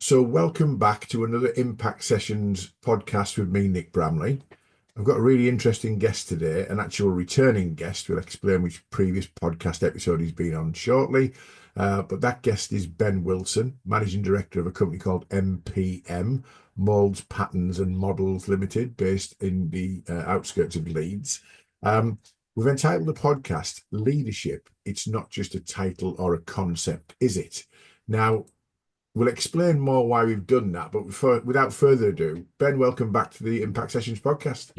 So, welcome back to another Impact Sessions podcast with me, Nick Bramley. I've got a really interesting guest today, an actual returning guest. We'll explain which previous podcast episode he's been on shortly. But that guest is Ben Wilson, Managing Director of a company called MPM, Molds, Patterns and Models Limited, based in the outskirts of Leeds. We've entitled the podcast Leadership. It's not just a title or a concept, is it? Now, we'll explain more why we've done that, but without further ado, Ben, welcome back to the Impact Sessions podcast.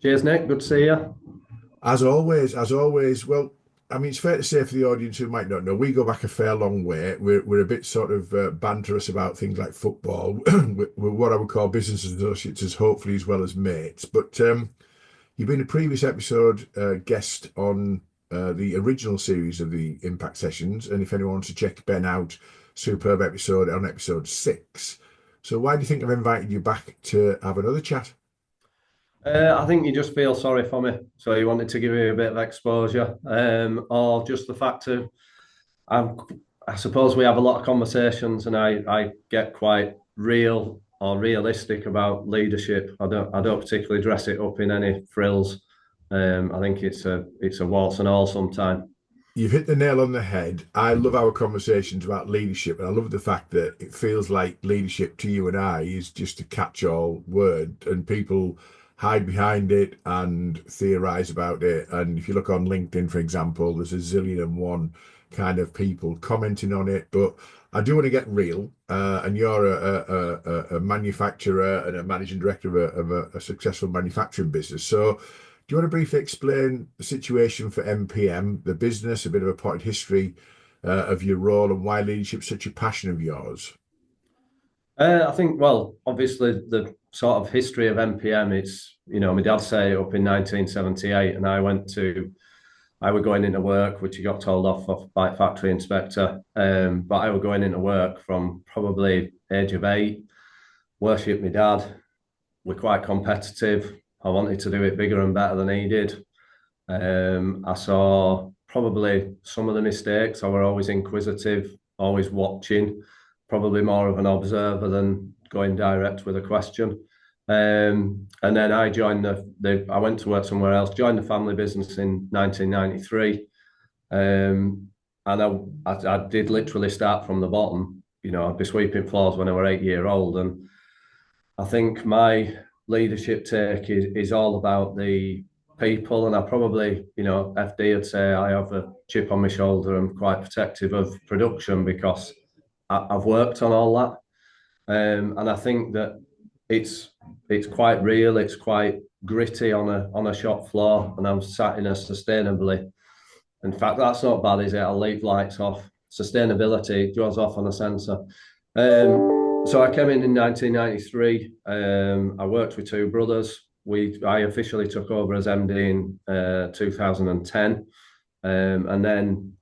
Cheers, Nick. Good to see you. As always. Well, I mean, it's fair to say for the audience who might not know, we go back a fair long way. We're a bit sort of banterous about things like football. We're what I would call business associates, as hopefully as well as mates. But you've been a previous episode guest on the original series of the Impact Sessions, and if anyone wants to check Ben out, superb episode on episode 6. So why do you think I've invited you back to have another chat? I think you just feel sorry for me, so you wanted to give me a bit of exposure, or just the fact of I suppose we have a lot of conversations, and I get quite real or realistic about leadership. I don't particularly dress it up in any frills. I think it's a waltz and all sometime. You've hit the nail on the head. I love our conversations about leadership, and I love the fact that it feels like leadership to you and I is just a catch-all word, and people hide behind it and theorize about it. And if you look on LinkedIn, for example, there's a zillion and one kind of people commenting on it. But I do want to get real, and you're a manufacturer and a managing director of a successful manufacturing business. So do you want to briefly explain the situation for MPM, the business, a bit of a potted history of your role and why leadership's such a passion of yours? I think, well, obviously the sort of history of MPM, my dad set it up in 1978, and I was going into work, which he got told off by factory inspector. But I was going into work from probably age of 8, worship my dad. We're quite competitive. I wanted to do it bigger and better than he did. I saw probably some of the mistakes. I were always inquisitive, always watching, probably more of an observer than going direct with a question. And then I joined I went to work somewhere else, joined the family business in 1993. And I did literally start from the bottom. I'd be sweeping floors when I was 8 years old. And I think my leadership take is all about the people, and I probably, FD would say I have a chip on my shoulder. I'm quite protective of production because I've worked on all that, and I think that it's quite real, it's quite gritty on a shop floor, and I'm sat in a sustainably. In fact, that's not bad, is it? I'll leave lights off. Sustainability goes off on a sensor. So I came in 1993. I worked with two brothers. I officially took over as MD in 2010, and then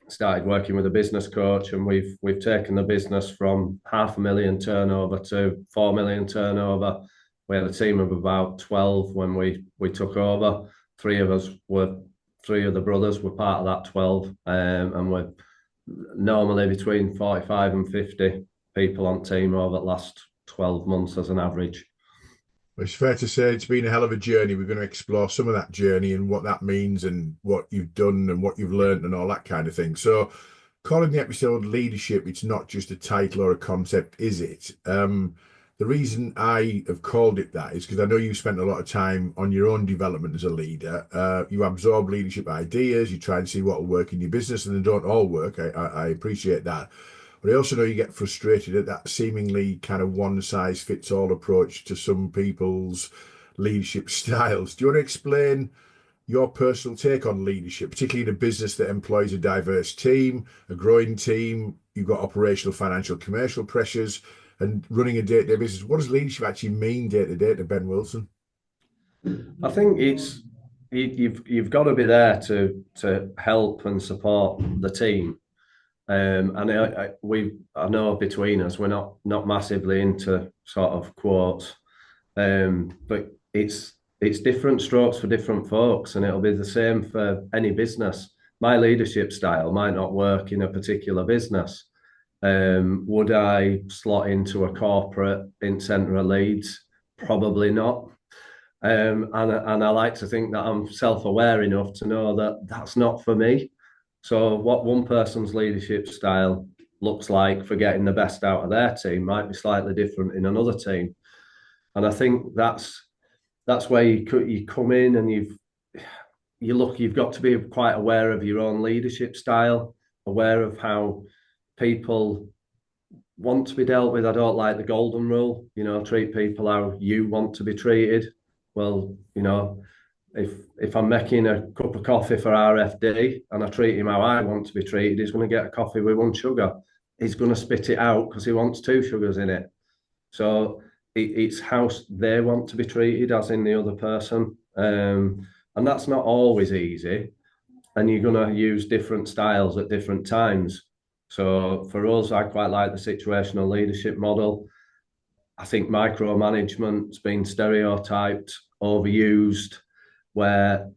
started working with a business coach. And we've taken the business from 500,000 turnover to 4 million turnover. We had a team of about 12 when we took over. Three of the brothers were part of that 12, and we're normally between 45 and 50 people on team over the last 12 months as an average. It's fair to say it's been a hell of a journey. We're going to explore some of that journey and what that means and what you've done and what you've learned and all that kind of thing. So calling the episode Leadership, it's not just a title or a concept, is it? The reason I have called it that is because I know you spent a lot of time on your own development as a leader. You absorb leadership ideas, you try and see what will work in your business, and they don't all work. I appreciate that. But I also know you get frustrated at that seemingly kind of one-size-fits-all approach to some people's leadership styles. Do you want to explain your personal take on leadership, particularly in a business that employs a diverse team, a growing team? You've got operational, financial, commercial pressures, and running a day-to-day business. What does leadership actually mean day-to-day to Ben Wilson? I think you've got to be there to help and support the team. And I know between us we're not massively into sort of quotes, but it's different strokes for different folks, and it'll be the same for any business. My leadership style might not work in a particular business, Would I slot into a corporate in centre of Leeds? Probably not. And I like to think that I'm self-aware enough to know that that's not for me. So what one person's leadership style looks like for getting the best out of their team might be slightly different in another team. And I think that's where you come in and you've got to be quite aware of your own leadership style, aware of how people want to be dealt with. I don't like the golden rule, treat people how you want to be treated. Well, if I'm making a cup of coffee for RFD and I treat him how I want to be treated, he's going to get a coffee with 1 sugar. He's going to spit it out because he wants 2 sugars in it. So it's how they want to be treated, as in the other person. And that's not always easy. And you're going to use different styles at different times. So for us, I quite like the situational leadership model. I think micromanagement's been stereotyped, overused, where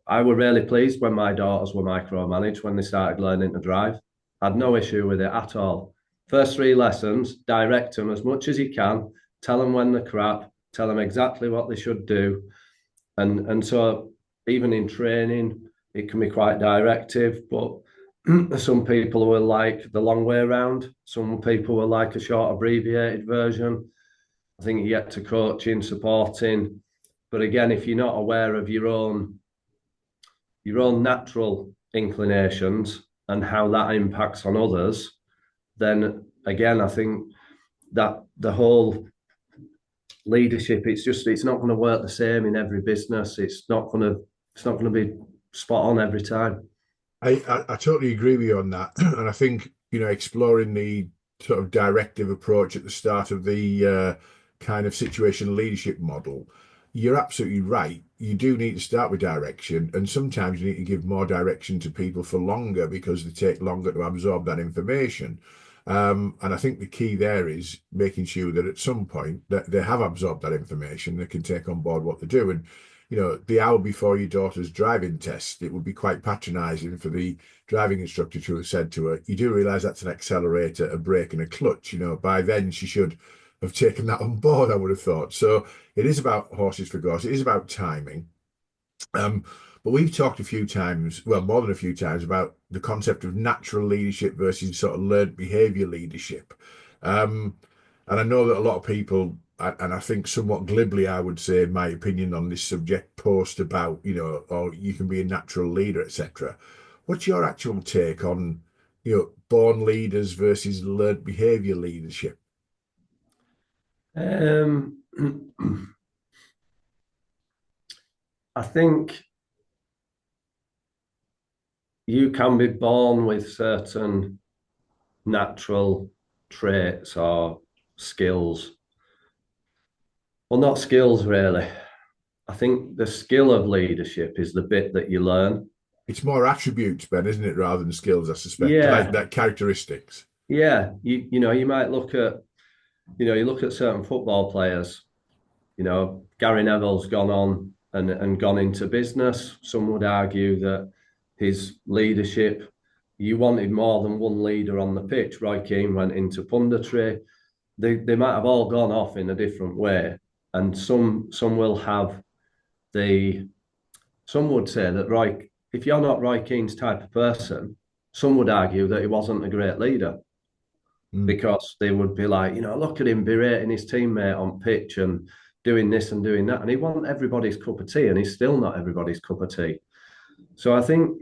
I were really pleased when my daughters were micromanaged when they started learning to drive. I had no issue with it at all. First 3 lessons, direct them as much as you can, tell them when they're crap, tell them exactly what they should do. And so even in training, it can be quite directive, but some people will like the long way around. Some people will like a short abbreviated version. I think you get to coaching, supporting. But again, if you're not aware of your own natural inclinations and how that impacts on others, then again, I think that the whole leadership, it's not going to work the same in every business. It's not going to be spot on every time. I totally agree with you on that. And I think, exploring the sort of directive approach at the start of the kind of situational leadership model, you're absolutely right. You do need to start with direction, and sometimes you need to give more direction to people for longer because they take longer to absorb that information. And I think the key there is making sure that at some point that they have absorbed that information, they can take on board what they do. And the hour before your daughter's driving test, it would be quite patronising for the driving instructor to have said to her, "You do realise that's an accelerator, a brake, and a clutch." By then she should have taken that on board, I would have thought. So it is about horses for course. It is about timing. But we've talked a few times, well, more than a few times, about the concept of natural leadership versus sort of learned behavior leadership. And I know that a lot of people, and I think somewhat glibly, I would say, in my opinion on this subject, post about, or you can be a natural leader, etc. What's your actual take on, born leaders versus learned behavior leadership? I think you can be born with certain natural traits or skills. Well, not skills really. I think the skill of leadership is the bit that you learn. It's more attributes, Ben, isn't it, rather than skills, I suspect, like Yeah, that characteristics. yeah. You might look at certain football players. Gary Neville's gone on and gone into business. Some would argue that his leadership, you wanted more than one leader on the pitch. Roy Keane went into punditry. They might have all gone off in a different way. And some will have some would say that if you're not Roy Keane's type of person, some would argue that he wasn't a great leader because they would be like, look at him berating his teammate on pitch and doing this and doing that. And he wasn't everybody's cup of tea, and he's still not everybody's cup of tea. So I think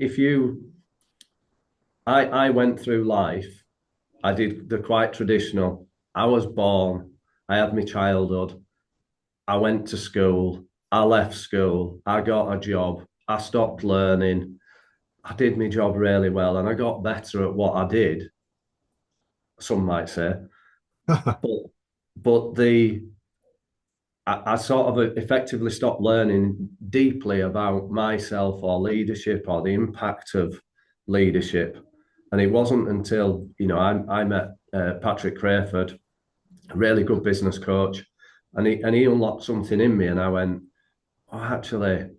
I went through life, I did the quite traditional. I was born, I had my childhood, I went to school, I left school, I got a job, I stopped learning, I did my job really well, and I got better at what I did, some might say. But I sort of effectively stopped learning deeply about myself or leadership or the impact of leadership. And it wasn't until, I met Patrick Crayford, a really good business coach, and he unlocked something in me, and I went, oh, actually,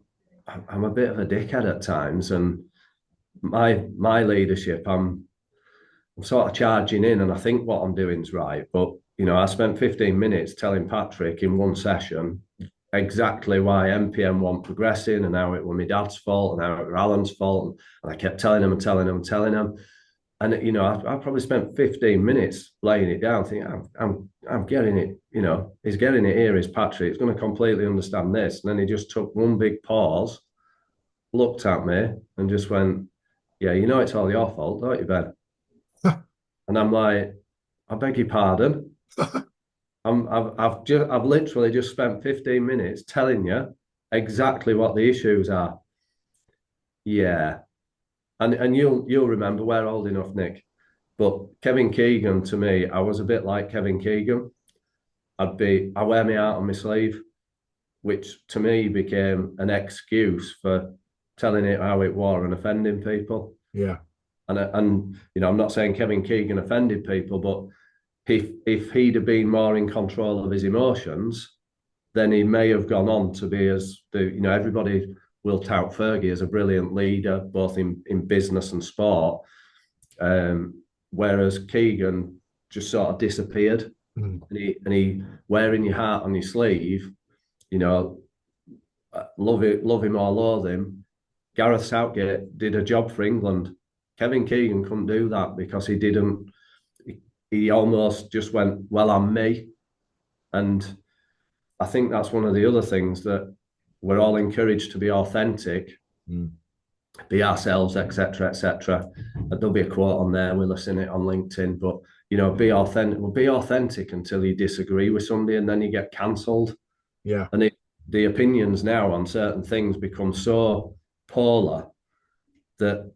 I'm a bit of a dickhead at times, and my leadership, I'm sort of charging in and I think what I'm doing is right. But, you know, I spent 15 minutes telling Patrick in one session exactly why MPM weren't progressing and how it was my dad's fault and how it was Alan's fault. And I kept telling him and telling him and telling him. And, you know, I probably spent 15 minutes laying it down, thinking, I'm getting it, you know, he's getting it here, is Patrick. He's going to completely understand this. And then he just took one big pause, looked at me and just went, yeah, you know, it's all your fault, don't you, Ben? And I'm like, I beg your pardon. I've literally just spent 15 minutes telling you exactly what the issues are. Yeah. And you'll remember, we're old enough, Nick. But Kevin Keegan, to me, I was a bit like Kevin Keegan. I wear my heart on my sleeve, which to me became an excuse for telling it how it was and offending people. Yeah. And you know, I'm not saying Kevin Keegan offended people, but if he'd have been more in control of his emotions, then he may have gone on to be you know, everybody will tout Fergie as a brilliant leader, both in business and sport. Whereas Keegan just sort of disappeared. Mm. And he wearing your heart on your sleeve, you know, love him or loathe him. Gareth Southgate did a job for England. Kevin Keegan couldn't do that because he didn't. He almost just went, well, I'm me. And I think that's one of the other things, that we're all encouraged to be authentic, be ourselves, etc., etc. There'll be a quote on there. We'll listen it on LinkedIn, but you know, be authentic. Well, be authentic until you disagree with somebody, and then you get cancelled. Yeah. And the opinions now on certain things become so polar that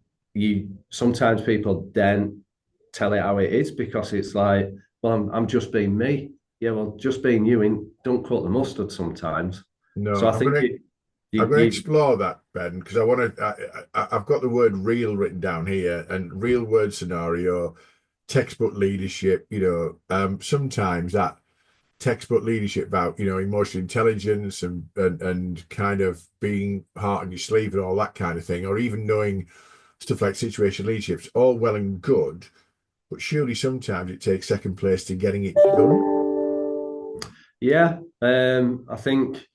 sometimes people then tell it how it is, because it's like, well, I'm just being me. Yeah, well, just being you, and don't cut the mustard sometimes. No, So I think I'm going to explore that, Ben, because I've got the word real written down here, and real word scenario, textbook leadership, sometimes that textbook leadership about, emotional intelligence and kind of being heart on your sleeve and all that kind of thing, or even knowing stuff like situation leadership's all well and good, but surely sometimes it takes second place to getting it done. Yeah, I think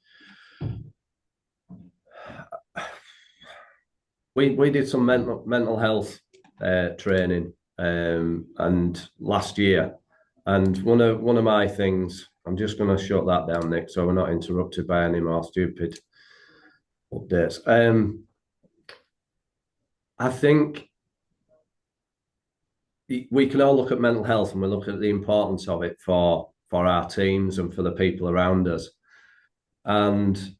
we did some mental health training and last year, and one of my things, I'm just going to shut that down, Nick, so we're not interrupted by any more stupid updates. I think we can all look at mental health, and we look at the importance of it for our teams and for the people around us. And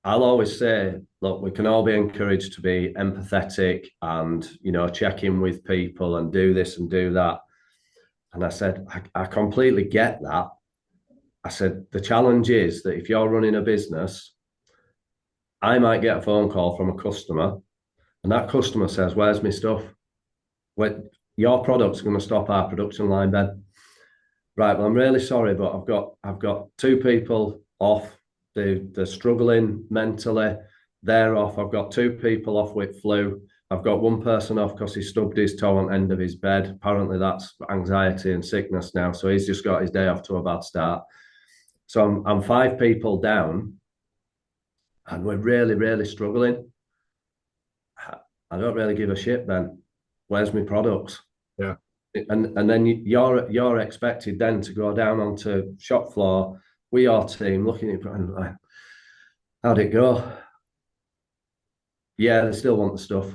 I'll always say, look, we can all be encouraged to be empathetic and, you know, check in with people and do this and do that. And I said, I completely get that. I said, the challenge is that if you're running a business, I might get a phone call from a customer, and that customer says, where's my stuff? When your product's going to stop our production line, Ben. Right, well, I'm really sorry, but I've got two people off. They're struggling mentally. They're off. I've got two people off with flu. I've got one person off because he stubbed his toe on the end of his bed. Apparently, that's anxiety and sickness now. So he's just got his day off to a bad start. So I'm five people down, and we're really, really struggling. I don't really give a shit, Ben. Where's my products? Yeah. And then you're expected then to go down onto shop floor with your team, looking at it and like, how'd it go? Yeah, they still want the stuff.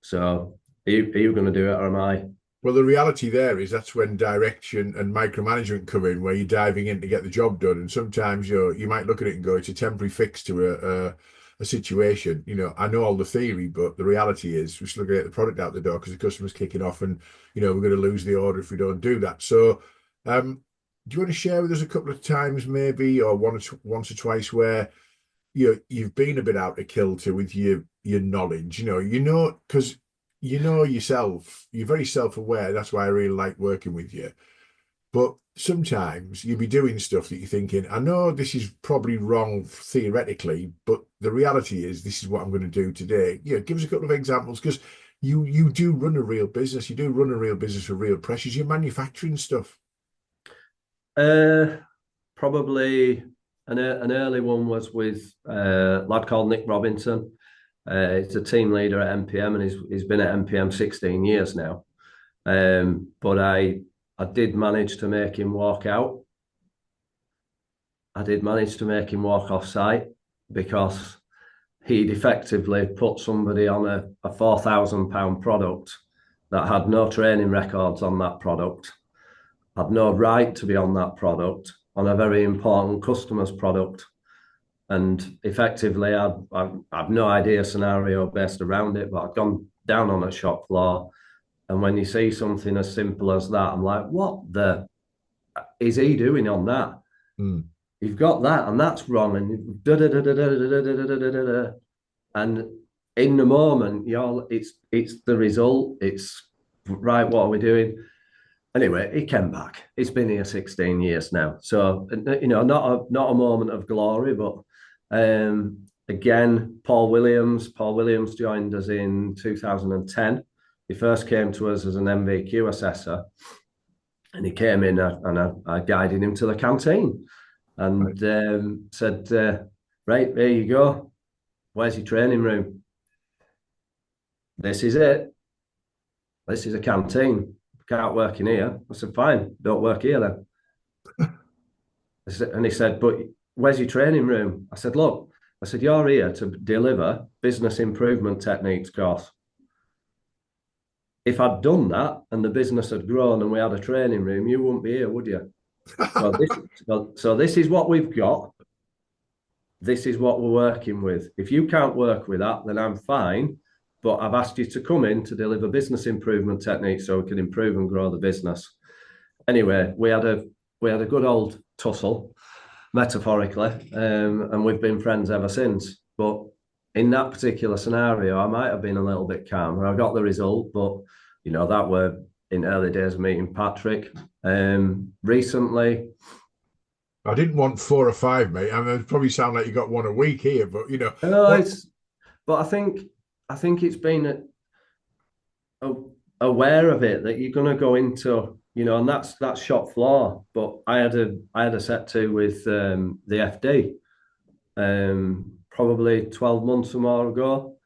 So are you going to do it, or am I? Well, the reality there is that's when direction and micromanagement come in, where you're diving in to get the job done. And sometimes you might look at it and go, it's a temporary fix to a situation. I know all the theory, but the reality is we're still going to get the product out the door because the customer's kicking off, and we're going to lose the order if we don't do that. So, do you want to share with us a couple of times, maybe, or once or twice, where you've been a bit out of kilter with your knowledge? Because yourself, you're very self-aware. That's why I really like working with you. But sometimes you'll be doing stuff that you're thinking, I know this is probably wrong theoretically, but the reality is this is what I'm going to do today. Give us a couple of examples, because you do run a real business. You do run a real business with real pressures. You're manufacturing stuff. Uh, Probably an early one was with a lad called Nick Robinson. He's a team leader at MPM, and he's been at MPM 16 years now. But I did manage to make him walk out. I did manage to make him walk off site because he'd effectively put somebody on a £4,000 product that had no training records on that product, had no right to be on that product, on a very important customer's product. And effectively, I've no idea scenario based around it, but I've gone down on a shop floor. And when you see something as simple as that, I'm like, what the is he doing on that? Mm. You've got that, and that's wrong. And da da da da da da da da da da da. And in the moment, it's the result. It's right. What are we doing? Anyway, he came back. He's been here 16 years now. So, not a moment of glory, but again, Paul Williams. Paul Williams joined us in 2010. He first came to us as an MVQ assessor, and he came in and I guided him to the canteen and said, right, there you go. Where's your training room? This is it. This is a canteen. Can't work in here. I said, fine, don't work here then. And he said, but where's your training room? I said, look, you're here to deliver business improvement techniques course. If I'd done that and the business had grown and we had a training room, you wouldn't be here, would you? So this is what we've got. This is what we're working with. If you can't work with that, then I'm fine. But I've asked you to come in to deliver business improvement techniques so we can improve and grow the business. Anyway, we had a good old tussle, metaphorically, and we've been friends ever since. But in that particular scenario, I might have been a little bit calmer. I got the result, but that were in early days of meeting Patrick. Recently, I didn't want 4 or 5, mate. I mean, it probably sound like you got one a week here, but but I think it's been aware of it that you're going to go into, and that's shop floor. But I had a set to with the FD probably 12 months or more ago.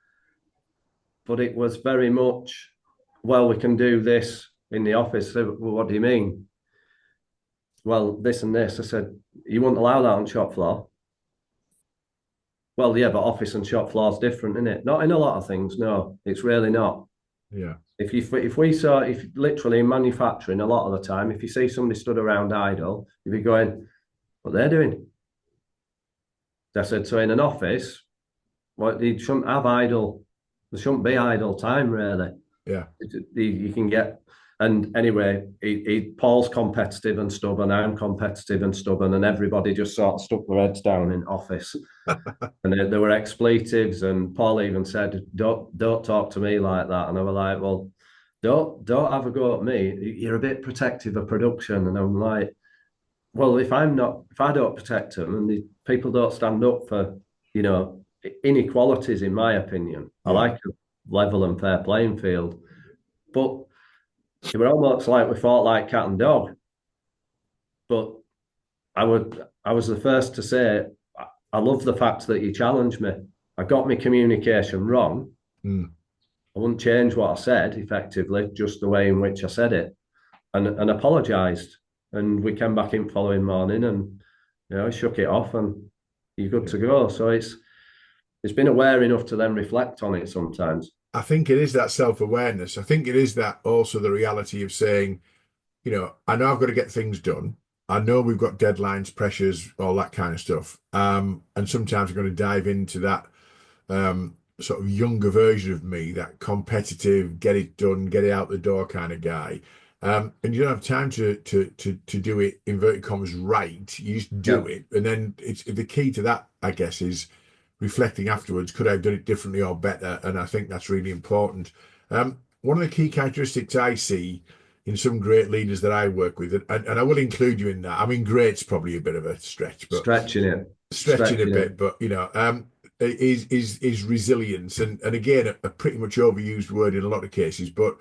But it was very much, well, we can do this in the office. So, well, what do you mean? Well, this and this. I said, you wouldn't allow that on shop floor. Well, yeah, but office and shop floor is different, isn't it? Not in a lot of things. No, it's really not. Yeah. If literally in manufacturing, a lot of the time, if you see somebody stood around idle, you'd be going, what they're doing? I said, so in an office, you shouldn't have idle. There shouldn't be idle time, really. Yeah. You can get. And anyway, Paul's competitive and stubborn. I'm competitive and stubborn, and everybody just sort of stuck their heads down in office. And there were expletives, and Paul even said, "Don't talk to me like that." And I was like, "Well, don't have a go at me. You're a bit protective of production." And I'm like, "Well, if I don't protect them, and the people don't stand up for, inequalities, in my opinion, I like a level and fair playing field, but." It were almost like we fought like cat and dog. But I was the first to say, I love the fact that you challenged me. I got my communication wrong. Mm. I wouldn't change what I said, effectively, just the way in which I said it, and apologised. And we came back in following morning and shook it off, and you're good to go. So it's been aware enough to then reflect on it sometimes. I think it is that self-awareness. I think it is that also the reality of saying, I know I've got to get things done. I know we've got deadlines, pressures, all that kind of stuff. And sometimes we're going to dive into that sort of younger version of me, that competitive, get it done, get it out the door kind of guy. And you don't have time to do it, inverted commas, right. You just do it. And then it's the key to that, I guess, is reflecting afterwards, could I have done it differently or better? And I think that's really important. One of the key characteristics I see in some great leaders that I work with, and I will include you in that. I mean, great's probably a bit of a stretch, but stretching it a bit. But is resilience, and again, a pretty much overused word in a lot of cases. But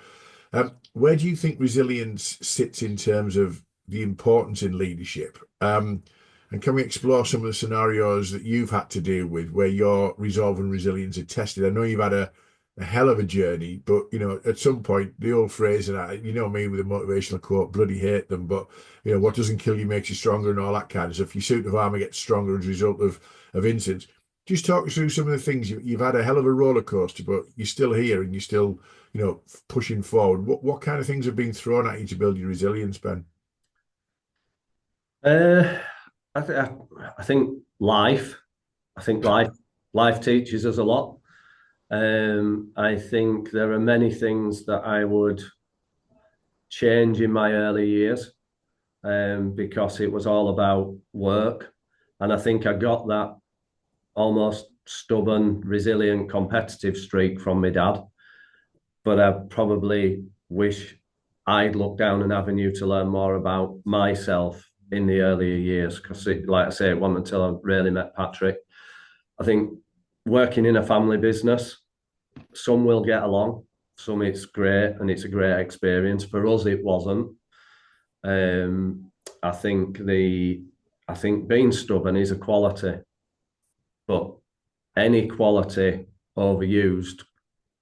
where do you think resilience sits in terms of the importance in leadership? And can we explore some of the scenarios that you've had to deal with where your resolve and resilience are tested? I know you've had a hell of a journey, but at some point, the old phrase, and me with a motivational quote, bloody hate them, but what doesn't kill you makes you stronger and all that kind of stuff. Your suit of armor gets stronger as a result of incidents. Just talk us through some of the things you've had a hell of a roller coaster, but you're still here and you're still, pushing forward. What kind of things have been thrown at you to build your resilience, Ben? Uh, I think life. I think life teaches us a lot. I think there are many things that I would change in my early years, because it was all about work, and I think I got that almost stubborn, resilient, competitive streak from my dad. But I probably wish I'd looked down an avenue to learn more about myself in the earlier years, because, like I say, it wasn't until I really met Patrick. I think working in a family business, some will get along, some it's great and it's a great experience. For us, it wasn't. I think being stubborn is a quality, but any quality overused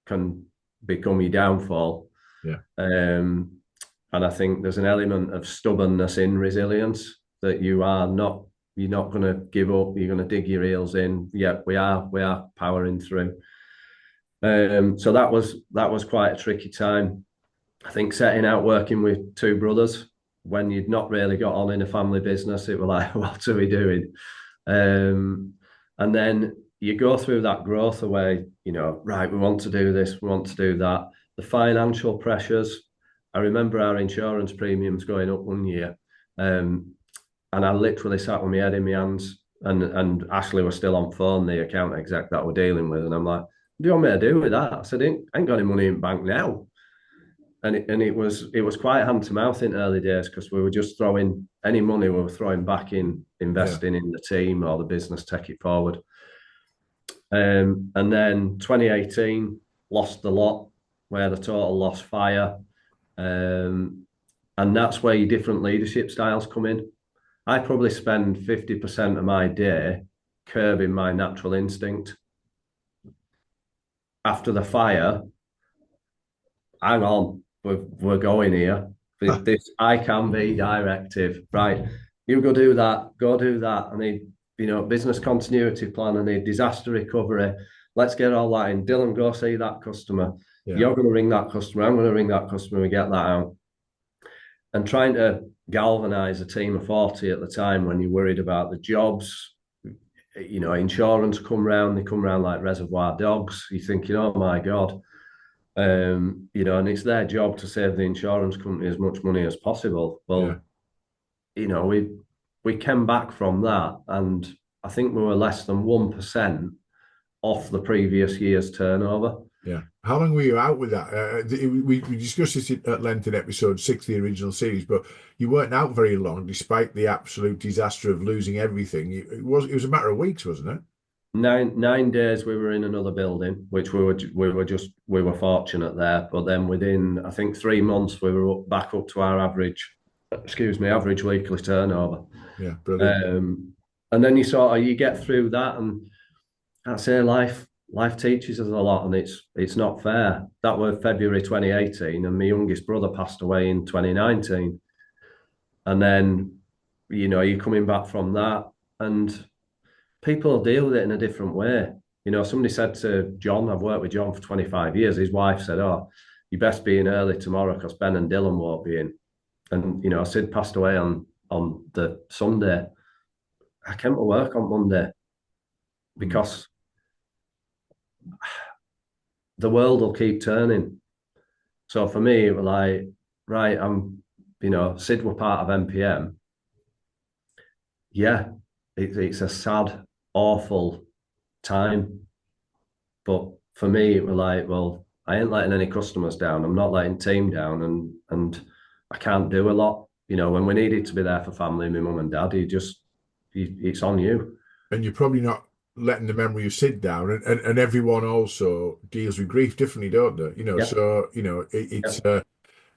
can become your downfall. Yeah. And I think there's an element of stubbornness in resilience, that you're not going to give up. You're going to dig your heels in. Yeah, we are powering through. So that was quite a tricky time. I think setting out working with two brothers when you'd not really got on in a family business, it was like, what are we doing? And then you go through that growth away, right, we want to do this, we want to do that. The financial pressures. I remember our insurance premiums going up one year, and I literally sat with my head in my hands, and Ashley was still on phone, the account exec that we're dealing with, and I'm like, what do you want me to do with that? I said, I ain't got any money in bank now. And it was quite hand to mouth in early days, because we were just throwing any money we were throwing back in investing in the team or the business, take it forward. And then 2018, lost the lot. We had a total lost fire. And that's where your different leadership styles come in. I probably spend 50% of my day curbing my natural instinct. After the fire, hang on, we're going here. This I can be directive, right? You go do that, I need, business continuity plan, I need disaster recovery. Let's get all that in. Dylan, go see that customer. Yeah. You're going to ring that customer, I'm going to ring that customer, we get that out. And trying to galvanize a team of 40 at the time, when you're worried about the jobs, insurance come round, they come round like reservoir dogs. You're thinking, oh my God. And it's their job to save the insurance company as much money as possible. Well, we came back from that, and I think we were less than 1% off the previous year's turnover. Yeah. How long were you out with that? We discussed this at length in episode 6 of the original series, but you weren't out very long, despite the absolute disaster of losing everything. It was a matter of weeks, wasn't it? 9 days we were in another building, which we were fortunate there. But then within, I think, 3 months, we were back up to our average weekly turnover. Yeah, brilliant. And then you get through that, and I'd say life teaches us a lot, and it's not fair. That was February 2018, and my youngest brother passed away in 2019. And then, you're coming back from that, and people deal with it in a different way. Somebody said to John, I've worked with John for 25 years. His wife said, oh, you best be in early tomorrow because Ben and Dylan won't be in. And, Sid passed away on the Sunday. I came to work on Monday because the world will keep turning. So for me, it was like, right, Sid were part of MPM. Yeah, it's a sad, awful time. But for me, it was like, well, I ain't letting any customers down. I'm not letting team down, and I can't do a lot. When we needed to be there for family, my mum and dad, it's on you. And you're probably not letting the memory of Sid down, and everyone also deals with grief differently, don't they? Yeah, So yeah,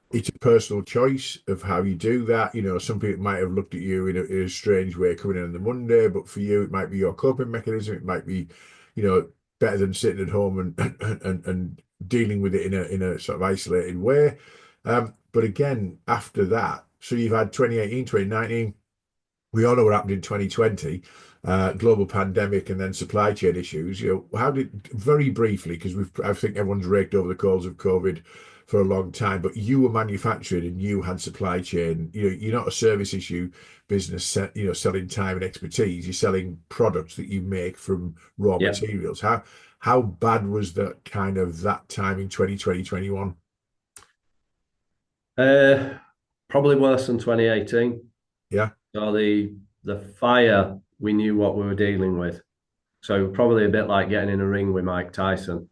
it's a personal choice of how you do that. Some people might have looked at you in a strange way coming in on the Monday, but for you, it might be your coping mechanism. It might be, you know, better than sitting at home and dealing with it in a sort of isolated way. But again, after that, so you've had 2018, 2019. We all know what happened in 2020, global pandemic and then supply chain issues. How did, very briefly, because I think everyone's raked over the coals of COVID for a long time, but you were manufacturing and you had supply chain. You're not a service issue business, selling time and expertise. You're selling products that you make from raw yeah. materials. How bad was that time in 2020, 21? Uh, Probably worse than 2018. Yeah, So the fire, we knew what we were dealing with. So probably a bit like getting in a ring with Mike Tyson.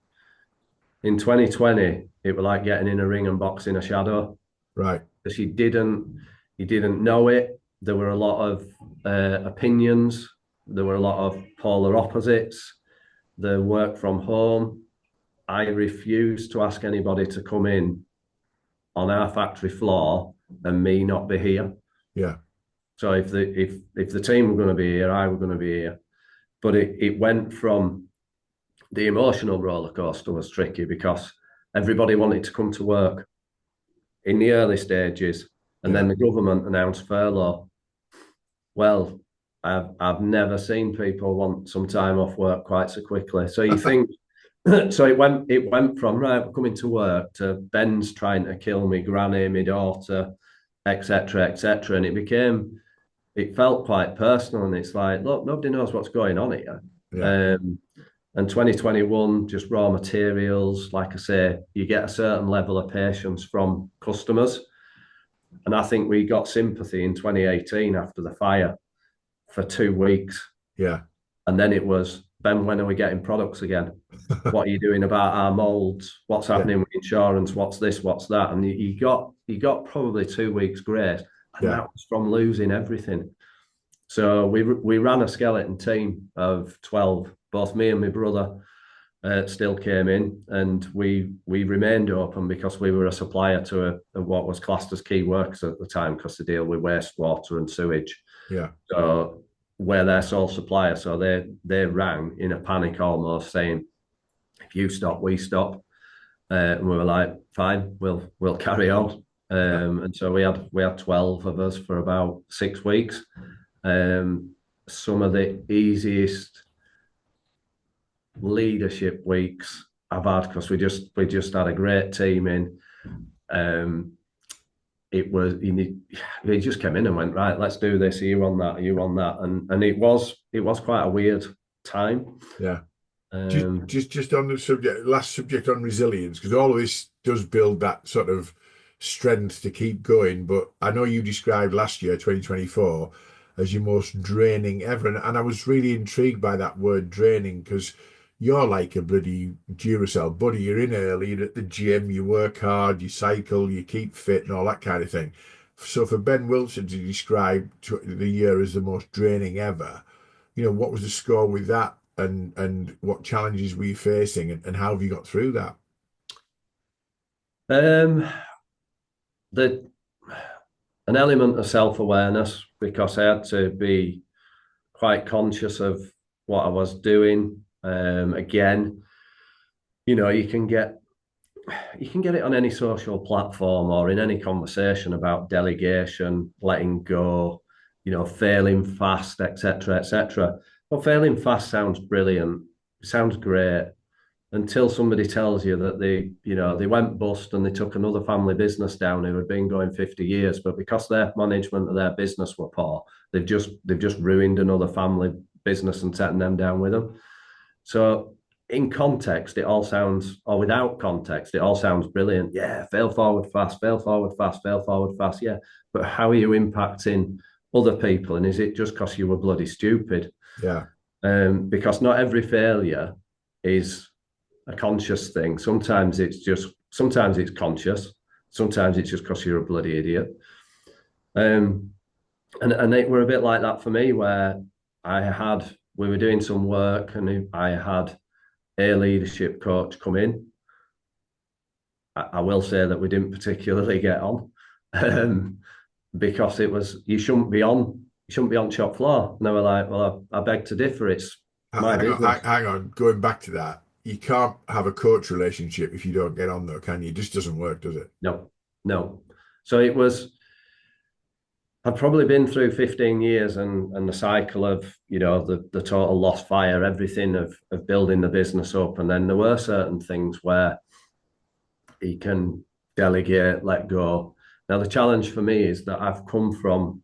In 2020, it was like getting in a ring and boxing a shadow right. because he didn't know it. There were a lot of opinions. There were a lot of polar opposites. The work from home. I refused to ask anybody to come in on our factory floor and me not be here. Yeah, So if the team were going to be here, I were going to be here. But it went from the emotional roller coaster was tricky because everybody wanted to come to work in the early stages, and yeah. then the government announced furlough. Well, I've never seen people want some time off work quite so quickly. So you think so it went from right, we're coming to work to Ben's trying to kill me, granny, my daughter, etc., etc. And it felt quite personal. And it's like, look, nobody knows what's going on here. Yeah, And 2021, just raw materials. Like I say, you get a certain level of patience from customers. And I think we got sympathy in 2018 after the fire for 2 weeks. yeah. And then it was, Ben, when are we getting products again? What are you doing about our molds? What's Yeah, happening with insurance? What's this? What's that? And you got probably 2 weeks grace. And yeah, that was from losing everything. So we ran a skeleton team of 12. Both me and my brother still came in, and we remained open because we were a supplier to what was classed as key workers at the time because they deal with wastewater and sewage. yeah, So we're their sole supplier. So they rang in a panic almost saying, if you stop, we stop. And we were like, fine, we'll carry on. yeah. And so we had 12 of us for about 6 weeks. Some of the easiest leadership weeks I've had because we just had a great team in. Um, he just came in and went, right, let's do this. Are you on that? Are you on that? And it was quite a weird time. Yeah. Just, Um, just, just on the last subject on resilience, because all of this does build that sort of strength to keep going. But I know you described last year, 2024, as your most draining ever, and I was really intrigued by that word draining because you're like a bloody Duracell buddy. You're in early, you're at the gym, you work hard, you cycle, you keep fit, and all that kind of thing. So for Ben Wilson to describe the year as the most draining ever, what was the score with that, and what challenges were you facing, and how have you got through that? um, the an element of self-awareness because I had to be quite conscious of what I was doing. Again, you can get it on any social platform or in any conversation about delegation, letting go, failing fast, etc., etc. Well, failing fast sounds brilliant, sounds great, until somebody tells you that they went bust and they took another family business down who had been going 50 years, but because their management of their business were poor, they've just ruined another family business and setting them down with them. So in context, it all sounds, or without context, it all sounds brilliant. Yeah, fail forward fast, fail forward fast, fail forward fast. Yeah, but how are you impacting other people? And is it just because you were bloody stupid? Yeah, Because not every failure is a conscious thing. Sometimes it's conscious. Sometimes it's just because you're a bloody idiot. And it were a bit like that for me, where I had we were doing some work, and I had a leadership coach come in. I will say that we didn't particularly get on, because it was you shouldn't be on shop floor. And they were like, well, I beg to differ. It's my business. Hang on, going back to that, you can't have a coach relationship if you don't get on, though, can you? It just doesn't work, does it? No, no. So it was. I'd probably been through 15 years and the cycle of, the total lost fire, everything of building the business up. And then there were certain things where he can delegate, let go. Now, the challenge for me is that I've come from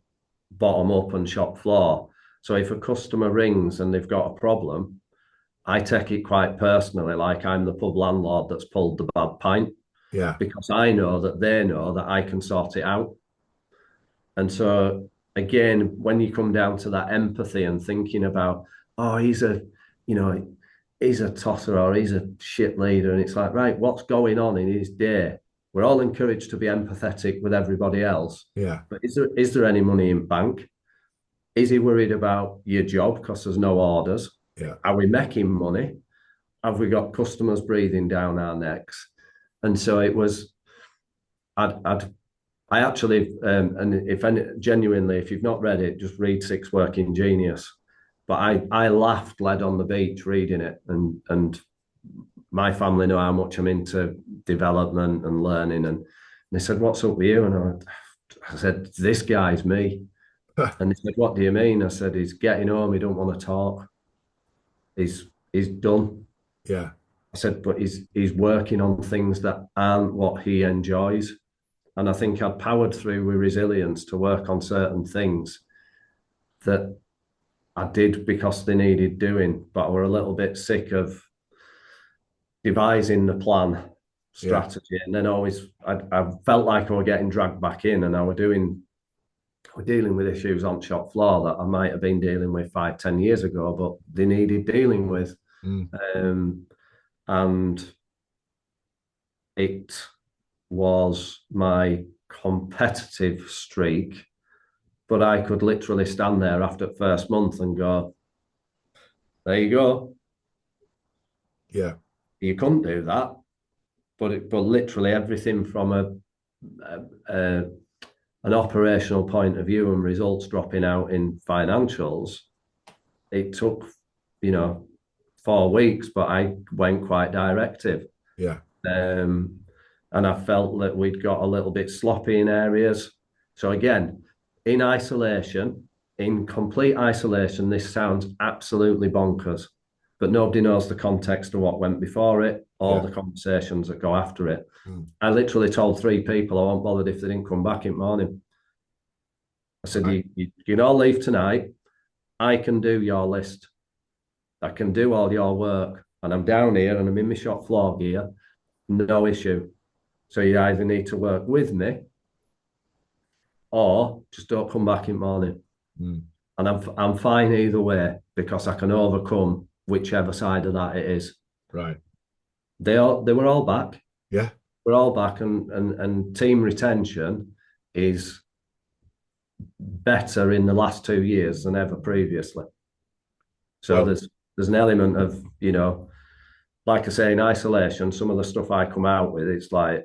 bottom up and shop floor. So if a customer rings and they've got a problem, I take it quite personally, like I'm the pub landlord that's pulled the bad pint. Yeah. Because I know that they know that I can sort it out. And so, again, when you come down to that empathy and thinking about, oh, he's a tosser or he's a shit leader. And it's like, right, what's going on in his day? We're all encouraged to be empathetic with everybody else. Yeah. But is there any money in bank? Is he worried about your job because there's no orders? Yeah. Are we making money? Have we got customers breathing down our necks? And so it was, I actually, and genuinely, if you've not read it, just read Six Working Genius. But I laughed, led on the beach reading it, and my family know how much I'm into development and learning. And they said, "What's up with you?" And I said, "This guy's me." And they said, "What do you mean?" I said, "He's getting home. He don't want to talk. He's done." Yeah. I said, "But he's working on things that aren't what he enjoys." And I think I'd powered through with resilience to work on certain things that I did because they needed doing, but I were a little bit sick of devising the plan, strategy, yeah. And then I felt like I was getting dragged back in, and we're dealing with issues on shop floor that I might have been dealing with 5-10 years ago, but they needed dealing with. And it was my competitive streak, but I could literally stand there after the first month and go, there you go. Yeah. You couldn't do that. But literally everything from an operational point of view and results dropping out in financials, it took, 4 weeks, but I went quite directive. Yeah. And I felt that we'd got a little bit sloppy in areas. So again, in isolation, in complete isolation, this sounds absolutely bonkers, but nobody knows the context of what went before it or the conversations that go after it. I literally told 3 people I wasn't bothered if they didn't come back in the morning. I said, you can all leave tonight. I can do your list. I can do all your work. And I'm down here and I'm in my shop floor gear. No issue. So you either need to work with me or just don't come back in the morning. And I'm fine either way because I can overcome whichever side of that it is. Right. They were all back. Yeah. We're all back, and team retention is better in the last 2 years than ever previously. So there's an element of, like I say, in isolation, some of the stuff I come out with, it's like,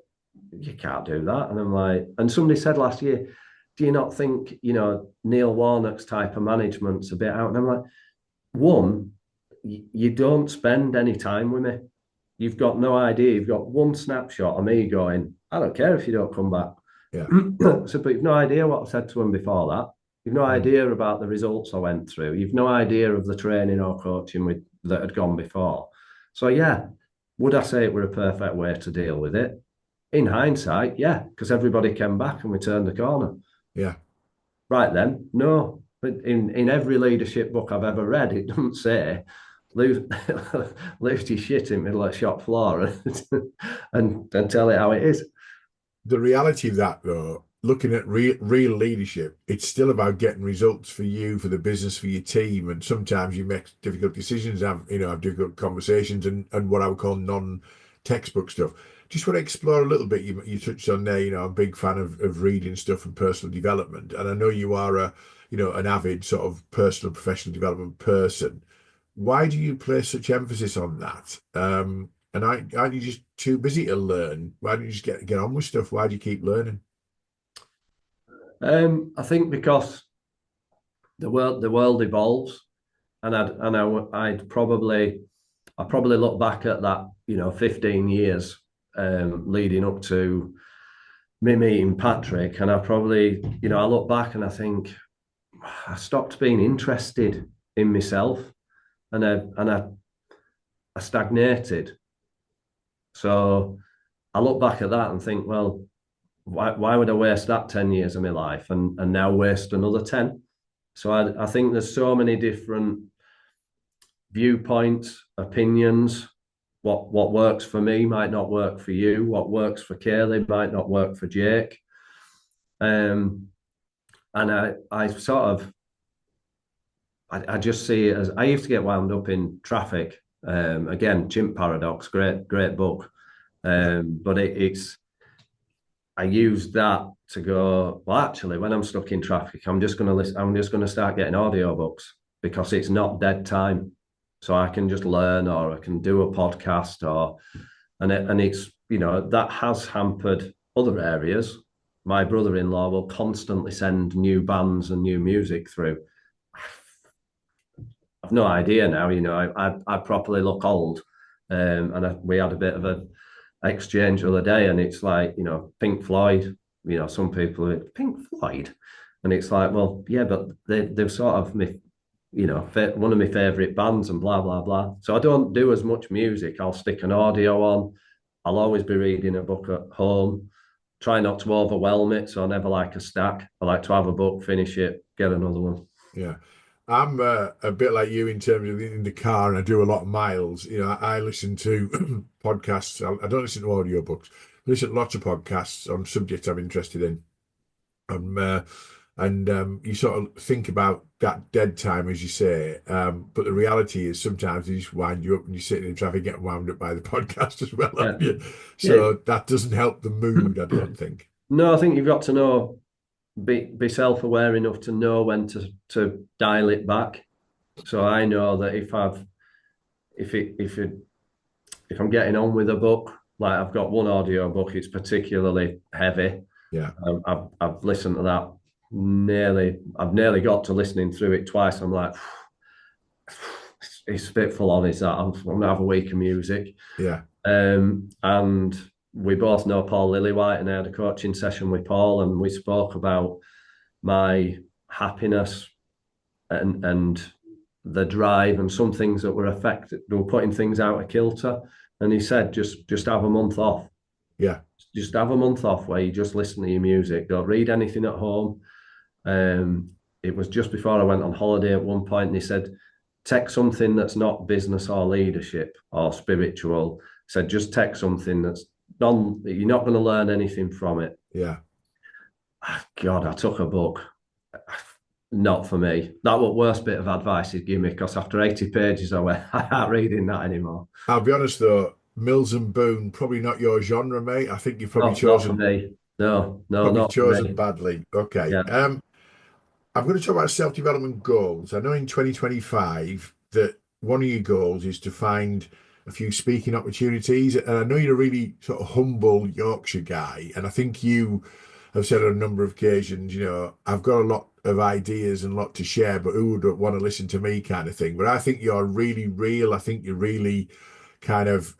you can't do that. And I'm like, and somebody said last year, do you not think, Neil Warnock's type of management's a bit out? And I'm like, one, you don't spend any time with me. You've got no idea. You've got one snapshot of me going, I don't care if you don't come back. Yeah. So, but you've no idea what I said to him before that. You've no idea about the results I went through. You've no idea of the training or coaching that had gone before. So yeah, would I say it were a perfect way to deal with it? In hindsight, yeah, because everybody came back and we turned the corner. Yeah. Right then, no. But in every leadership book I've ever read, it doesn't say lose your shit in the middle of the shop floor and tell it how it is. The reality of that, though, looking at real leadership, it's still about getting results for you, for the business, for your team. And sometimes you make difficult decisions, have difficult conversations and what I would call non-textbook stuff. Just want to explore a little bit. You touched on there, I'm a big fan of reading stuff and personal development. And I know you are an avid sort of personal professional development person. why do you place such emphasis on that? And aren't you just too busy to learn? Why don't you just get on with stuff? Why do you keep learning? I think because the world evolves, and I'd probably look back at that, 15 years leading up to me meeting Patrick, and I look back and I think I stopped being interested in myself, and I stagnated. So I look back at that and think, well, why would I waste that 10 years of my life and now waste another 10? So I think there's so many different viewpoints, opinions. What works for me might not work for you. What works for Kaylee might not work for Jake. And I just see it as, I used to get wound up in traffic. Again, Chimp Paradox, great book. But I use that to go, well, actually, when I'm stuck in traffic, I'm just going to listen. I'm just going to start getting audiobooks because it's not dead time. So I can just learn, or I can do a podcast, and it's, that has hampered other areas. My brother-in-law will constantly send new bands and new music through. I've no idea now. I properly look old, and we had a bit of a exchange the other day, and it's like, Pink Floyd. Some people Pink Floyd, and it's like, well, yeah, but they're sort of me, one of my favorite bands, and blah blah blah. So I don't do as much music. I'll stick an audio on. I'll always be reading a book at home. Try not to overwhelm it, so I never like a stack. I like to have a book, finish it, get another one. Yeah. I'm a bit like you in terms of in the car, and I do a lot of miles. I listen to podcasts. I don't listen to audiobooks. I listen to lots of podcasts on subjects I'm interested in. And you sort of think about that dead time, as you say. But the reality is sometimes they just wind you up and you're sitting in traffic, getting wound up by the podcast as well, Yeah. aren't you? Yeah. So that doesn't help the mood, I don't think. No, I think you've got to know, be self-aware enough to know when to dial it back. So I know that if I'm getting on with a book, like I've got one audio book, it's particularly heavy. Yeah. I've listened to that I've nearly got to listening through it twice. I'm like, it's a bit full on, is that? I'm gonna have a week of music. Yeah. And we both know Paul Lillywhite, and I had a coaching session with Paul, and we spoke about my happiness and the drive, and some things that were affected, they were putting things out of kilter. And he said, just have a month off. Yeah. Just have a month off where you just listen to your music. Don't read anything at home. It was just before I went on holiday at one point, and he said, take something that's not business or leadership or spiritual. He said, just take something that's you're not going to learn anything from it. Yeah. God, I took a book. Not for me. That was the worst bit of advice he'd give me, because after 80 pages, I went, I ain't reading that anymore. I'll be honest though, Mills and Boon, probably not your genre, mate. I think you've probably Not for me. No, not for chosen me. badly. Okay. Yeah. I'm going to talk about self-development goals. I know in 2025 that one of your goals is to find a few speaking opportunities. And I know you're a really sort of humble Yorkshire guy. And I think you have said on a number of occasions, I've got a lot of ideas and a lot to share, but who would want to listen to me, kind of thing. But I think you're really real. I think you're really kind of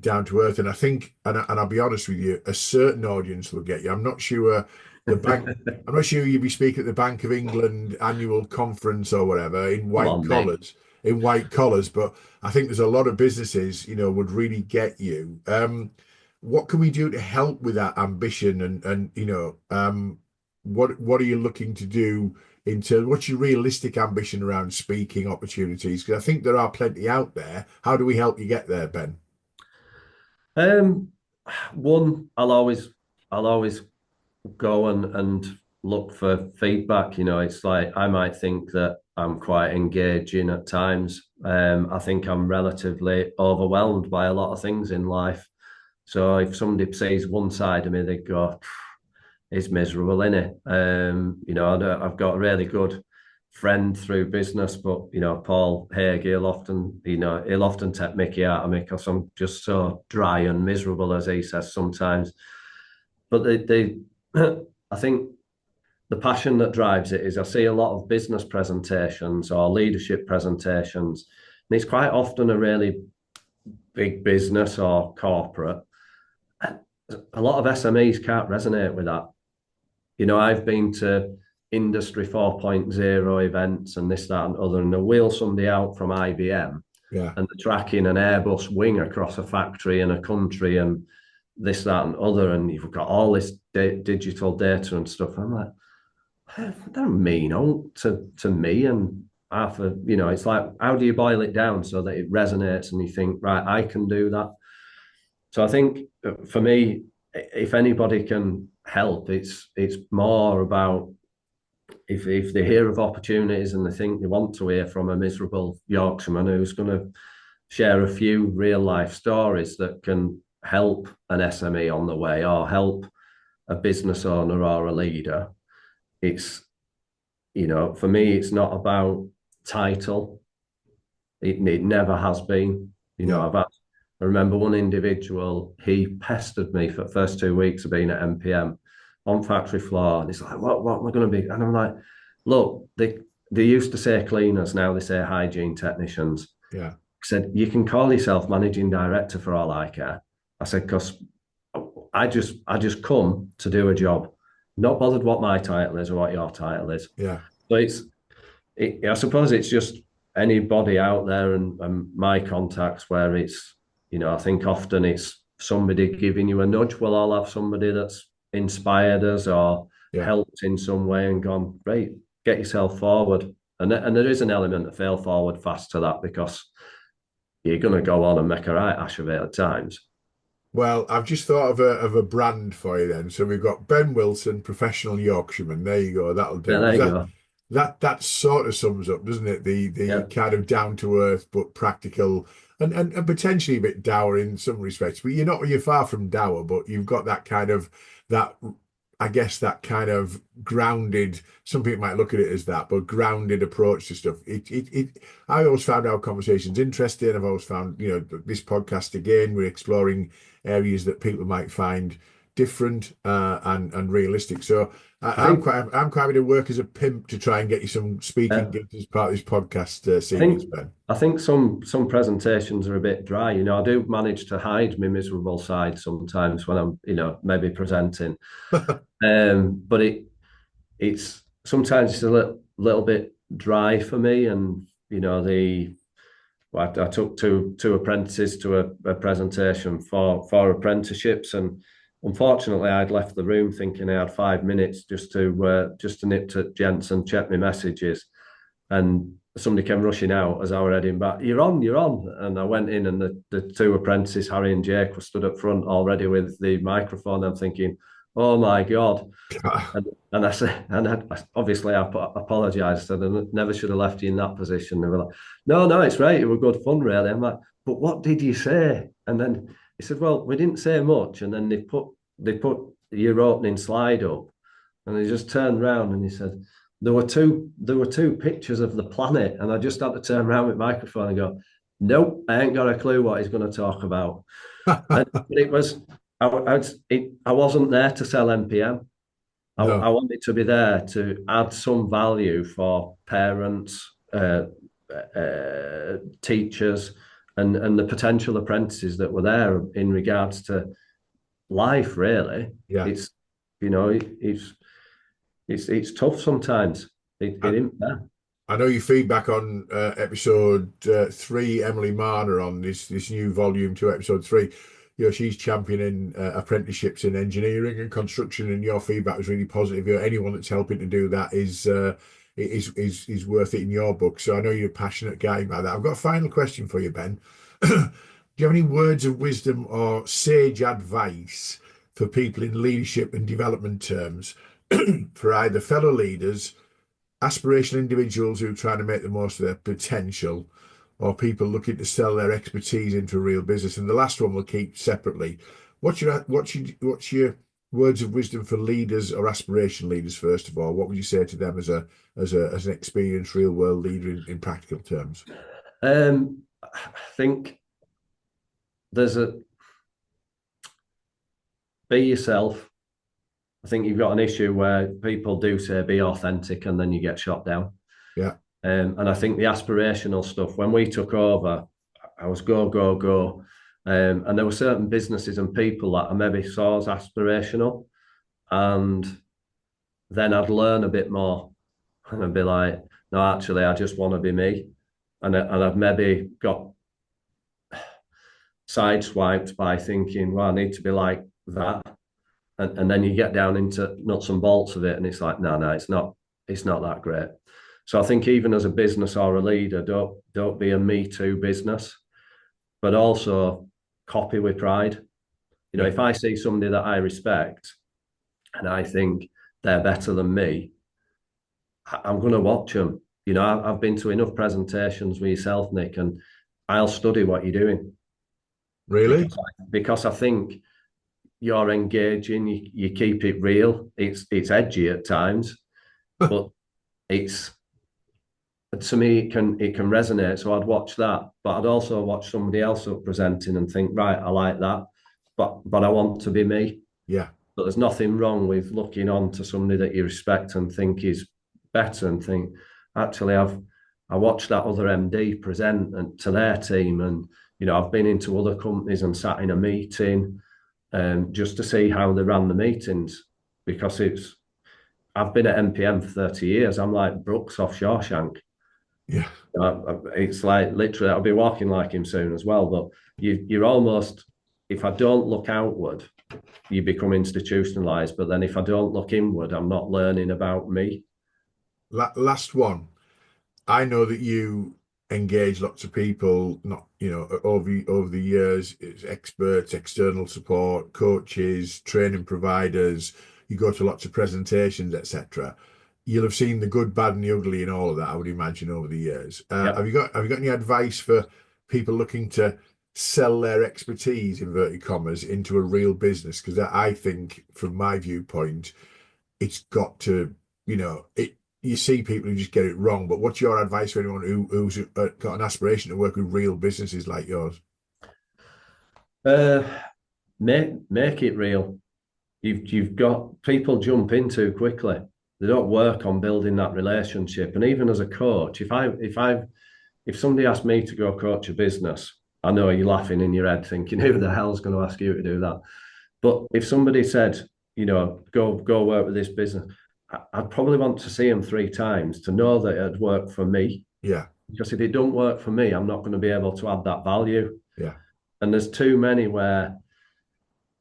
down to earth. And I think, and I'll be honest with you, a certain audience will get you. I'm not sure I'm not sure you'll be speaking at the Bank of England annual conference or whatever in white collars, but I think there's a lot of businesses, would really get you. What can we do to help with that ambition? And what are you looking to do in terms, what's your realistic ambition around speaking opportunities? Because I think there are plenty out there. How do we help you get there, Ben? One, I'll always go and look for feedback. It's like, I might think that I'm quite engaging at times. I think I'm relatively overwhelmed by a lot of things in life. So if somebody sees one side of me, they go, he's miserable, isn't it? I've got a really good friend through business, but Paul Haig, he'll often take mickey out of me because I'm just so dry and miserable, as he says sometimes. But I think the passion that drives it is I see a lot of business presentations or leadership presentations, and it's quite often a really big business or corporate. A lot of SMEs can't resonate with that. I've been to Industry 4.0 events and this, that, and other, and they'll wheel somebody out from IBM, Yeah. and they're tracking an Airbus wing across a factory in a country and this, that, and other, and you've got all this digital data and stuff. I'm like, that don't mean to me. And Arthur, it's like, how do you boil it down so that it resonates and you think, right, I can do that? So I think for me, if anybody can help, it's more about if they hear of opportunities and they think they want to hear from a miserable Yorkshireman who's going to share a few real life stories that can help an SME on the way or help a business owner or a leader. It's, for me, it's not about title. It never has been. I remember one individual, he pestered me for the first 2 weeks of being at MPM on factory floor. And he's like, what am I going to be? And I'm like, look, they used to say cleaners, now they say hygiene technicians. Yeah. I said, you can call yourself managing director for all I care. I said, because I just come to do a job, not bothered what my title is or what your title is. Yeah. So I suppose it's just anybody out there and my contacts where it's, I think often it's somebody giving you a nudge. We'll all have somebody that's inspired us or helped in some way and gone, great, get yourself forward. And there is an element of fail forward fast to that because you're going to go on and make a right ash of it at times. Well, I've just thought of a brand for you then. So we've got Ben Wilson, professional Yorkshireman. There you go. That'll do. Yeah, there you go. That sort of sums up, doesn't it? The kind of down to earth but practical and potentially a bit dour in some respects. But you're far from dour, but you've got that kind of I guess that kind of grounded, some people might look at it as that, but grounded approach to stuff. I always found our conversations interesting. I've always found, this podcast again, we're exploring areas that people might find different and realistic. So I'm quite happy to work as a pimp to try and get you some speaking gigs as part of this podcast series, Ben. I think some presentations are a bit dry. I do manage to hide my miserable side sometimes when I'm, maybe presenting. But it's sometimes it's a little bit dry for me. And I took two apprentices to a presentation for apprenticeships, and unfortunately I'd left the room thinking I had 5 minutes just to nip to gents and check my messages, and somebody came rushing out as I were heading back. You're on. And I went in, and the two apprentices, Harry and Jake, were stood up front already with the microphone. I'm thinking, oh my God. and I said, obviously I apologised. I said, I never should have left you in that position. They were like, no, it's right. It was good fun, really. I'm like, but what did you say? And then he said, well, we didn't say much. And then they put your opening slide up, and he just turned around and he said, there were two pictures of the planet, and I just had to turn around with the microphone and go, nope, I ain't got a clue what he's going to talk about. But it was, I wasn't there to sell MPM. No. I wanted to be there to add some value for parents, teachers, and the potential apprentices that were there in regards to life. Really, yeah. It's tough sometimes. It isn't fair. I know your feedback on episode 3, Emily Marner, on this new volume 2, episode 3. She's championing apprenticeships in engineering and construction, and your feedback was really positive. Anyone that's helping to do that is worth it in your book. So I know you're a passionate guy about that. I've got a final question for you, Ben. Do you have any words of wisdom or sage advice for people in leadership and development terms for either fellow leaders, aspirational individuals who are trying to make the most of their potential, or people looking to sell their expertise into a real business? And the last one we'll keep separately. What's your words of wisdom for leaders or aspiration leaders, first of all, what would you say to them as an experienced real world leader in practical terms? I think there's a be yourself. I think you've got an issue where people do say be authentic and then you get shot down. Yeah. And I think the aspirational stuff, when we took over, I was go, go, go. And there were certain businesses and people that I maybe saw as aspirational. And then I'd learn a bit more and I'd be like, no, actually, I just want to be me. And I've maybe got sideswiped by thinking, well, I need to be like that. And then you get down into nuts and bolts of it, and it's like, no, it's not that great. So I think even as a business or a leader, don't be a me too business, but also copy with pride. You know, if I see somebody that I respect and I think they're better than me, I'm going to watch them. You know, I've been to enough presentations with yourself, Nick, and I'll study what you're doing Really? because I think you're engaging, you keep it real. It's edgy at times, but it's to me it can resonate. So I'd watch that, but I'd also watch somebody else up presenting and think, right, I like that, but I want to be me. Yeah. But there's nothing wrong with looking on to somebody that you respect and think is better and think, actually, I watched that other MD present and to their team, and you know, I've been into other companies and sat in a meeting just to see how they ran the meetings, because I've been at MPM for 30 years. I'm like Brooks off Shawshank. Yeah. It's like literally, I'll be walking like him soon as well. But you're almost, if I don't look outward, you become institutionalized. But then if I don't look inward, I'm not learning about me. Last one. I know that you engage lots of people, not over the years, it's experts, external support, coaches, training providers. You go to lots of presentations, etc. You'll have seen the good, bad, and the ugly in all of that, I would imagine, over the years. Yeah. Have you got any advice for people looking to sell their expertise, inverted commas, into a real business? Because I think, from my viewpoint, it's got to, it. You see people who just get it wrong. But what's your advice for anyone who's got an aspiration to work with real businesses like yours? Uh, make it real. You've got people jump in too quickly. They don't work on building that relationship. And even as a coach, if somebody asked me to go coach a business, I know you're laughing in your head thinking, who the hell's going to ask you to do that? But if somebody said, you know, go work with this business, I'd probably want to see them 3 times to know that it'd work for me. Yeah. Because if it don't work for me, I'm not going to be able to add that value. Yeah. And there's too many where,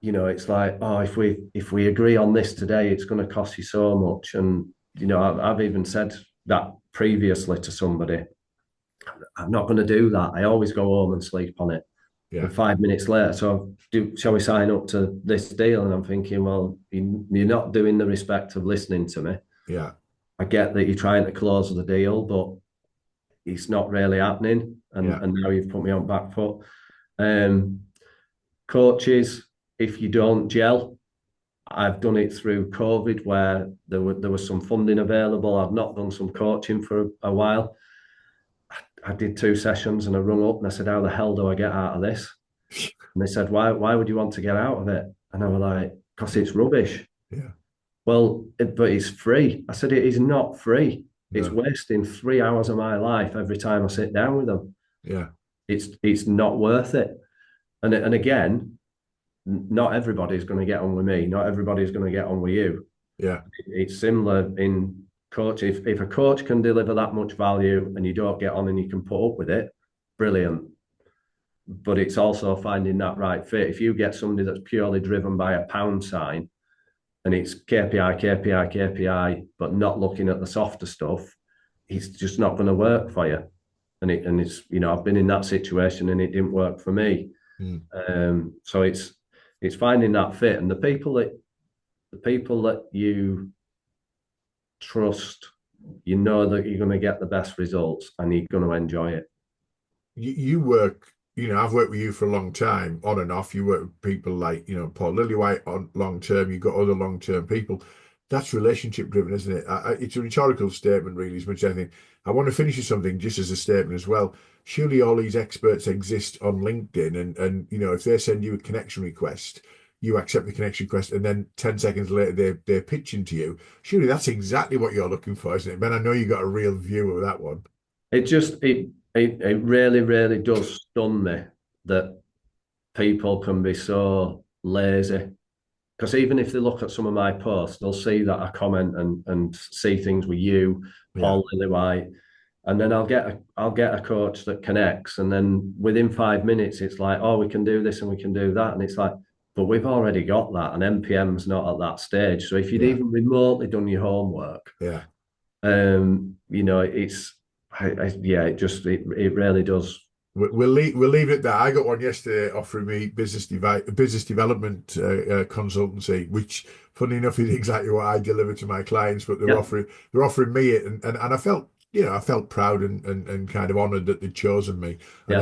you know, it's like, oh, if we agree on this today, it's going to cost you so much. And you know, I've even said that previously to somebody. I'm not going to do that. I always go home and sleep on it. Yeah. And 5 minutes later, so shall we sign up to this deal? And I'm thinking, well, you're not doing the respect of listening to me. Yeah. I get that you're trying to close the deal, but it's not really happening. And now you've put me on back foot. Coaches, if you don't gel, I've done it through COVID where there was some funding available. I've not done some coaching for a while. I did 2 sessions and I rung up and I said, how the hell do I get out of this? And they said, why would you want to get out of it? And I was like, because it's rubbish. Yeah. Well, but it's free. I said, it is not free. No. It's wasting 3 hours of my life every time I sit down with them. Yeah. It's not worth it. And again, not everybody's going to get on with me. Not everybody's going to get on with you. Yeah. It's similar in coach. If a coach can deliver that much value and you don't get on and you can put up with it, brilliant. But it's also finding that right fit. If you get somebody that's purely driven by a pound sign and it's KPI, KPI, KPI, but not looking at the softer stuff, it's just not going to work for you. And it's, you know, I've been in that situation and it didn't work for me. So it's finding that fit, and the people that you trust, you know that you're going to get the best results and you're going to enjoy it. You work, I've worked with you for a long time, on and off. You work with people like, Paul Lillywhite on long term. You've got other long term people. That's relationship driven, isn't it? It's a rhetorical statement, really, as much as anything. I want to finish with something just as a statement as well. Surely all these experts exist on LinkedIn, and if they send you a connection request, you accept the connection request, and then 10 seconds later they're pitching to you. Surely that's exactly what you're looking for, isn't it? Ben, I know you got a real view of that one. It really, really does stun me that people can be so lazy. Because even if they look at some of my posts, they'll see that I comment and see things with you, Yeah, Paul Lillywhite, and then I'll get a coach that connects, and then within 5 minutes, it's like, oh, we can do this and we can do that, and it's like, but we've already got that, and MPM's not at that stage. So if you'd yeah, even remotely done your homework, yeah. it's yeah, it really does. We'll leave it there. I got one yesterday offering me business development consultancy, which, funny enough, is exactly what I deliver to my clients. But they're Yeah, offering me it, and I felt I felt proud and kind of honoured that they'd chosen me, and yeah,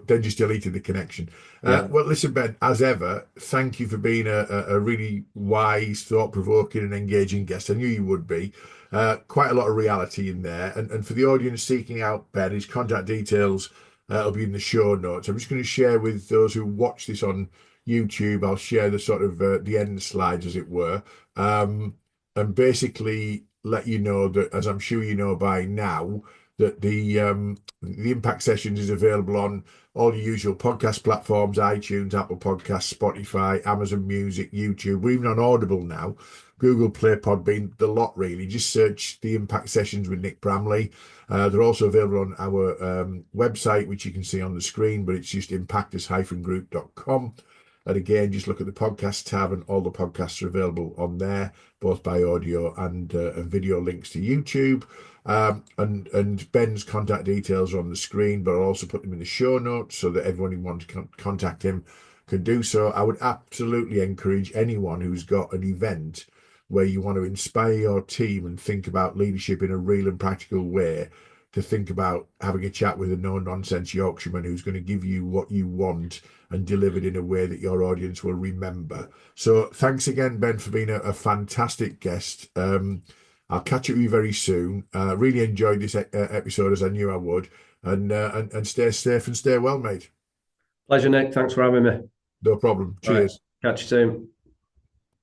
then just deleted the connection. yeah. Well, listen, Ben, as ever, thank you for being a really wise, thought-provoking, and engaging guest. I knew you would be. Quite a lot of reality in there, and for the audience seeking out Ben, his contact details. It'll be in the show notes. I'm just going to share with those who watch this on YouTube. I'll share the sort of the end slides, as it were, and basically let you know that, as I'm sure you know by now, that the Impact Sessions is available on all the usual podcast platforms: iTunes, Apple Podcasts, Spotify, Amazon Music, YouTube. We're even on Audible now, Google Play, Podbean, the lot really. Just search the Impact Sessions with Nick Bramley. They're also available on our website, which you can see on the screen, but it's just impactus-group.com. And again, just look at the podcast tab, and all the podcasts are available on there, both by audio and video links to YouTube. And Ben's contact details are on the screen, but I'll also put them in the show notes so that everyone who wants to contact him can do so. I would absolutely encourage anyone who's got an event where you want to inspire your team and think about leadership in a real and practical way, to think about having a chat with a no-nonsense Yorkshireman who's going to give you what you want and deliver it in a way that your audience will remember. So thanks again, Ben, for being a fantastic guest. I'll catch up with you very soon. Really enjoyed this episode, as I knew I would. And stay safe and stay well, mate. Pleasure, Nick. Thanks for having me. No problem. All right. Cheers. Catch you soon.